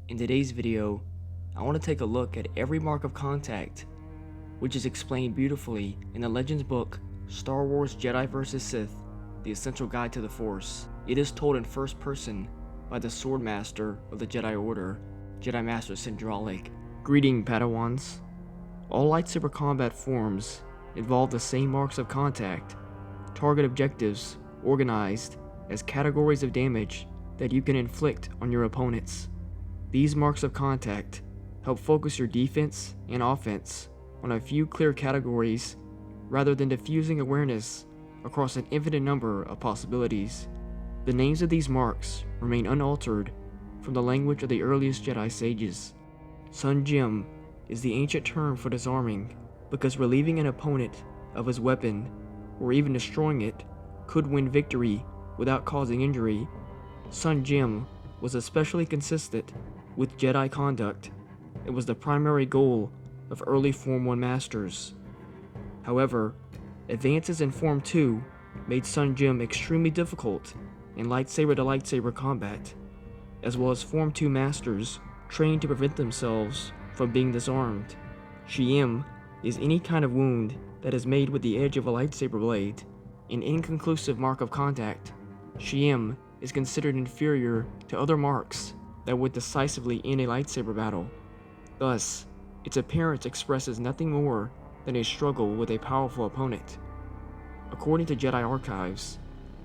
In today's video, I want to take a look at every mark of contact, which is explained beautifully in the Legends book, Star Wars Jedi vs. Sith, The Essential Guide to the Force. It is told in first person by the Sword Master of the Jedi Order, Jedi Master Syndralic. Greeting, Padawans. All lightsaber combat forms involve the same marks of contact, target objectives organized as categories of damage that you can inflict on your opponents. These marks of contact help focus your defense and offense on a few clear categories rather than diffusing awareness across an infinite number of possibilities. The names of these marks remain unaltered from the language of the earliest Jedi sages. Sun Jim is the ancient term for disarming, because relieving an opponent of his weapon or even destroying it could win victory without causing injury. Sun Jim was especially consistent with Jedi conduct. It was the primary goal of early Form 1 masters. However, advances in Form 2 made Sun Jim extremely difficult in lightsaber to lightsaber combat, as well as Form 2 masters trained to prevent themselves from being disarmed. Shiem is any kind of wound that is made with the edge of a lightsaber blade, an inconclusive mark of contact. Shiem is considered inferior to other marks that would decisively end a lightsaber battle. Thus, its appearance expresses nothing more than a struggle with a powerful opponent. According to Jedi archives,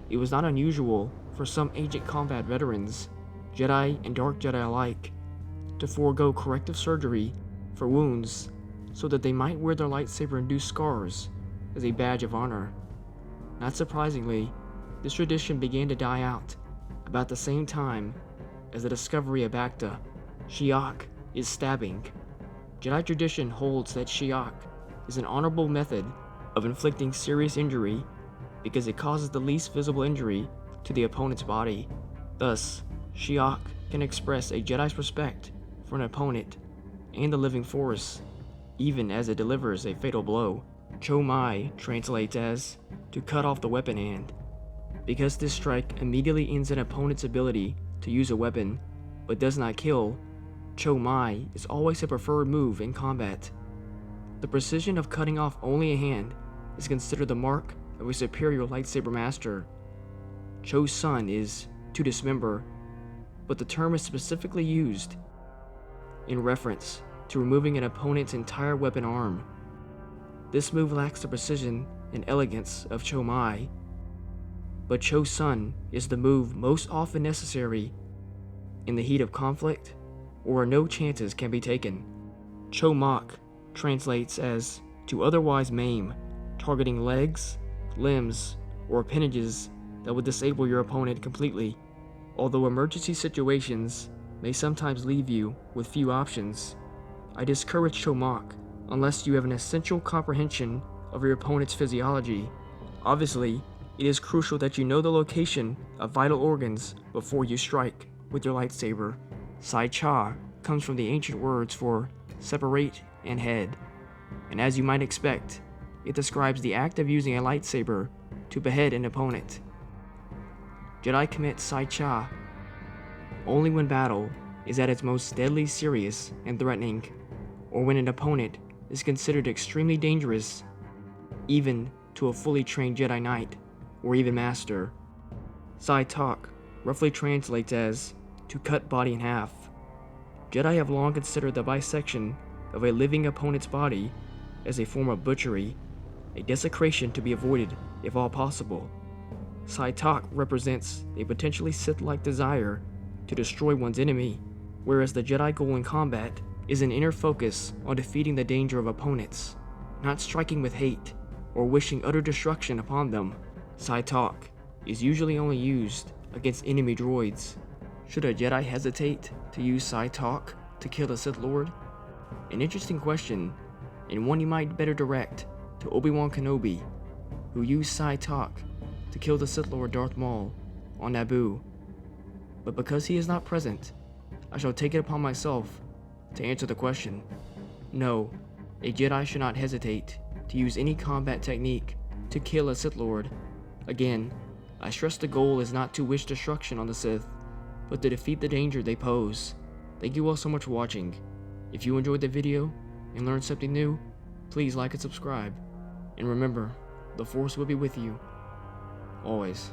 it was not unusual for some ancient combat veterans, Jedi and Dark Jedi alike, to forego corrective surgery for wounds so that they might wear their lightsaber-induced scars as a badge of honor. Not surprisingly, this tradition began to die out about the same time as the discovery of Bacta. Shiak is stabbing. Jedi tradition holds that Shiak is an honorable method of inflicting serious injury because it causes the least visible injury to the opponent's body. Thus, Shiak can express a Jedi's respect for an opponent and the living force, even as it delivers a fatal blow. Cho Mai translates as to cut off the weapon hand. Because this strike immediately ends an opponent's ability to use a weapon, but does not kill, Cho Mai is always a preferred move in combat. The precision of cutting off only a hand is considered the mark of a superior lightsaber master. Cho Sun is to dismember, but the term is specifically used in reference to removing an opponent's entire weapon arm. This move lacks the precision and elegance of Cho Mai, but Cho Sun is the move most often necessary in the heat of conflict or where no chances can be taken. Cho Mok translates as to otherwise maim, targeting legs, limbs, or appendages that would disable your opponent completely. Although emergency situations may sometimes leave you with few options, I discourage Cho Mok unless you have an essential comprehension of your opponent's physiology. Obviously, it is crucial that you know the location of vital organs before you strike with your lightsaber. Sai Cha comes from the ancient words for separate and head, and as you might expect, it describes the act of using a lightsaber to behead an opponent. Jedi commit Sai Cha only when battle is at its most deadly serious and threatening, or when an opponent is considered extremely dangerous, even to a fully trained Jedi Knight or even Master. Sai Tak roughly translates as to cut body in half. Jedi have long considered the bisection of a living opponent's body as a form of butchery, a desecration to be avoided if all possible. Sai Tak represents a potentially Sith-like desire to destroy one's enemy, whereas the Jedi goal in combat is an inner focus on defeating the danger of opponents, not striking with hate or wishing utter destruction upon them. Sai Tak is usually only used against enemy droids. Should a Jedi hesitate to use Sai Tak to kill a Sith Lord? An interesting question, and one you might better direct to Obi-Wan Kenobi, who used Sai Tak to kill the Sith Lord Darth Maul on Naboo. But because he is not present, I shall take it upon myself to answer the question. No, a Jedi should not hesitate to use any combat technique to kill a Sith Lord. Again, I stress the goal is not to wish destruction on the Sith, but to defeat the danger they pose. Thank you all so much for watching. If you enjoyed the video and learned something new, please like and subscribe. And remember, the Force will be with you, always.